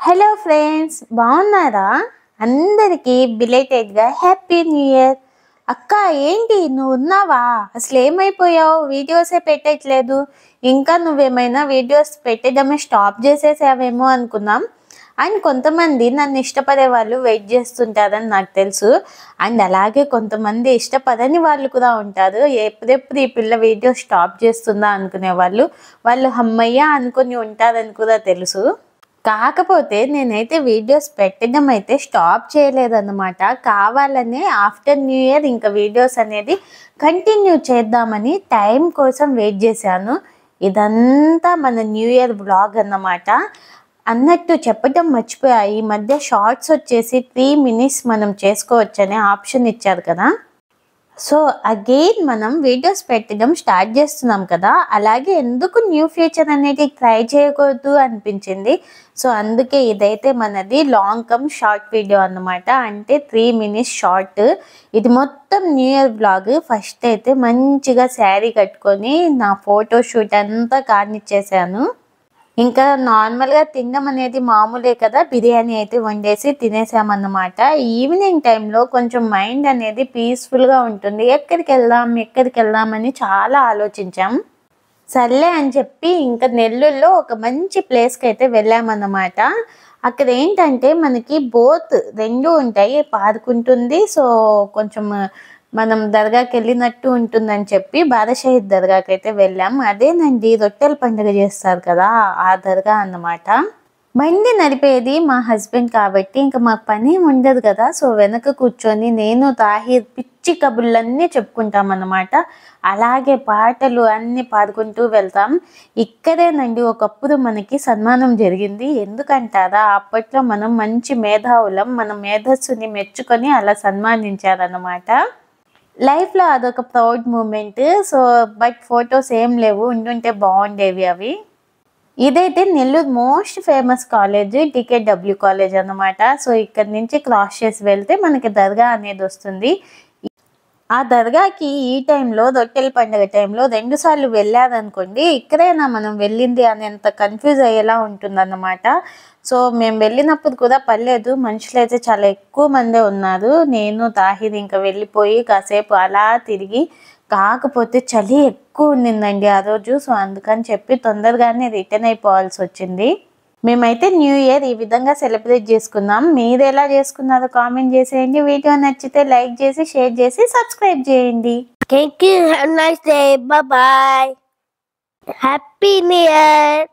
Hello friends, బాగున్నారా? అందరికీ బిలేటెడ్గా happy new year. అక్క, ఏంటి నువ్వు ఉన్నావా? అసలు ఏమైపోయావు? వీడియోసే పెట్టట్లేదు. ఇంకా నువ్వేమైనా వీడియోస్ పెట్టడమే స్టాప్ చేసేసావేమో అనుకున్నాం. అండ్ కొంతమంది నన్ను ఇష్టపడే వాళ్ళు వెయిట్ చేస్తుంటారని నాకు తెలుసు. అండ్ అలాగే కొంతమంది ఇష్టపడని వాళ్ళు కూడా ఉంటారు. ఎప్పుడెప్పుడు ఈ పిల్ల వీడియో స్టాప్ చేస్తుందా అనుకునే వాళ్ళు అమ్మయ్య అనుకుని ఉంటారని కూడా తెలుసు. కాకపోతే నేనైతే వీడియోస్ పెట్టడం అయితే స్టాప్ చేయలేదన్నమాట. కావాలనే ఆఫ్టర్ న్యూ ఇయర్ ఇంకా వీడియోస్ అనేది కంటిన్యూ చేద్దామని టైం కోసం వెయిట్ చేశాను. ఇదంతా మన న్యూ ఇయర్ బ్లాగ్ అన్నమాట. అన్నట్టు చెప్పడం మర్చిపోయా, ఈ మధ్య షార్ట్స్ వచ్చేసి 3 minutes మనం చేసుకోవచ్చనే ఆప్షన్ ఇచ్చారు కదా. సో అగైన్ మనం వీడియోస్ పెట్టడం స్టార్ట్ చేస్తున్నాం కదా, అలాగే ఎందుకు న్యూ ఫీచర్ అనేది ట్రై చేయకూడదు అనిపించింది. సో అందుకే ఇదైతే మనది లాంగ్ కమ్ షార్ట్ వీడియో అన్నమాట. అంటే 3 minutes షార్ట్. ఇది మొత్తం న్యూ ఇయర్ బ్లాగ్. ఫస్ట్ అయితే మంచిగా శారీ కట్టుకొని నా ఫోటో షూట్ అంతా కానిచ్చేసాను. ఇంకా నార్మల్గా తినడం అనేది మామూలే కదా, బిర్యానీ అయితే వండేసి తినేసామన్నమాట. ఈవినింగ్ టైంలో కొంచెం మైండ్ అనేది పీస్ఫుల్గా ఉంటుంది. ఎక్కడికి వెళ్దాం అని చాలా ఆలోచించాం. సర్లే అని చెప్పి ఇంకా నెల్లూరులో ఒక మంచి ప్లేస్కి అయితే వెళ్ళామన్నమాట. అక్కడ ఏంటంటే మనకి బోత్ రెండు ఉంటాయి, పార్క్ ఉంటుంది. సో కొంచెం మనం దర్గాకి వెళ్ళినట్టు ఉంటుందని చెప్పి బాదషాహీద్ దర్గాకి అయితే వెళ్ళాం. అదేనండి, రొట్టెల పండుగ చేస్తారు కదా, ఆ దర్గా అన్నమాట. బండి నడిపేది మా హస్బెండ్ కాబట్టి ఇంకా మాకు పని ఉండదు కదా. సో వెనక కూర్చొని నేను తాహిర్ పిచ్చి కబుర్లన్నీ చెప్పుకుంటాం అన్నమాట. అలాగే పాటలు అన్నీ పాడుకుంటూ వెళ్తాం. ఇక్కడేనండి ఒకప్పుడు మనకి సన్మానం జరిగింది. ఎందుకంటారా, అప్పట్లో మనం మంచి మేధావులం, మన మేధస్సుని మెచ్చుకొని అలా సన్మానించారన్నమాట. లైఫ్లో అదొక proud moment. So but photos ఏం లేవు, ఉండుంటే బాగుండేవి అవి. ఇదైతే Nellore most famous college DKW college అన్నమాట. సో ఇక్కడ నుంచి క్రాస్ చేసి వెళ్తే మనకి దర్గా అనేది వస్తుంది. ఆ దర్గాకి ఈ టైంలో, రొట్టెల పండుగ టైంలో 2 సార్లు వెళ్ళారనుకోండి, ఇక్కడైనా మనం వెళ్ళింది అనేంత కన్ఫ్యూజ్ అయ్యేలా ఉంటుందన్నమాట. సో మేము వెళ్ళినప్పుడు కూడా పర్లేదు, మనుషులు అయితే చాలా ఎక్కువ మందే ఉన్నారు. నేను తాహిర్ ఇంకా వెళ్ళిపోయి కాసేపు అలా తిరిగి, కాకపోతే చలి ఎక్కువ ఉండిందండి ఆ రోజు. సో అందుకని చెప్పి తొందరగానే రిటర్న్ అయిపోవాల్సి వచ్చింది. మేమైతే న్యూ ఇయర్ ఈ విధంగా సెలబ్రేట్ చేసుకున్నాం. మీరు ఎలా చేసుకున్నారో కామెంట్ చేసేయండి. వీడియో నచ్చితే లైక్ చేసి, షేర్ చేసి, సబ్స్క్రైబ్ చేయండి. Thank you. Have a nice day. Bye bye. Happy New Year.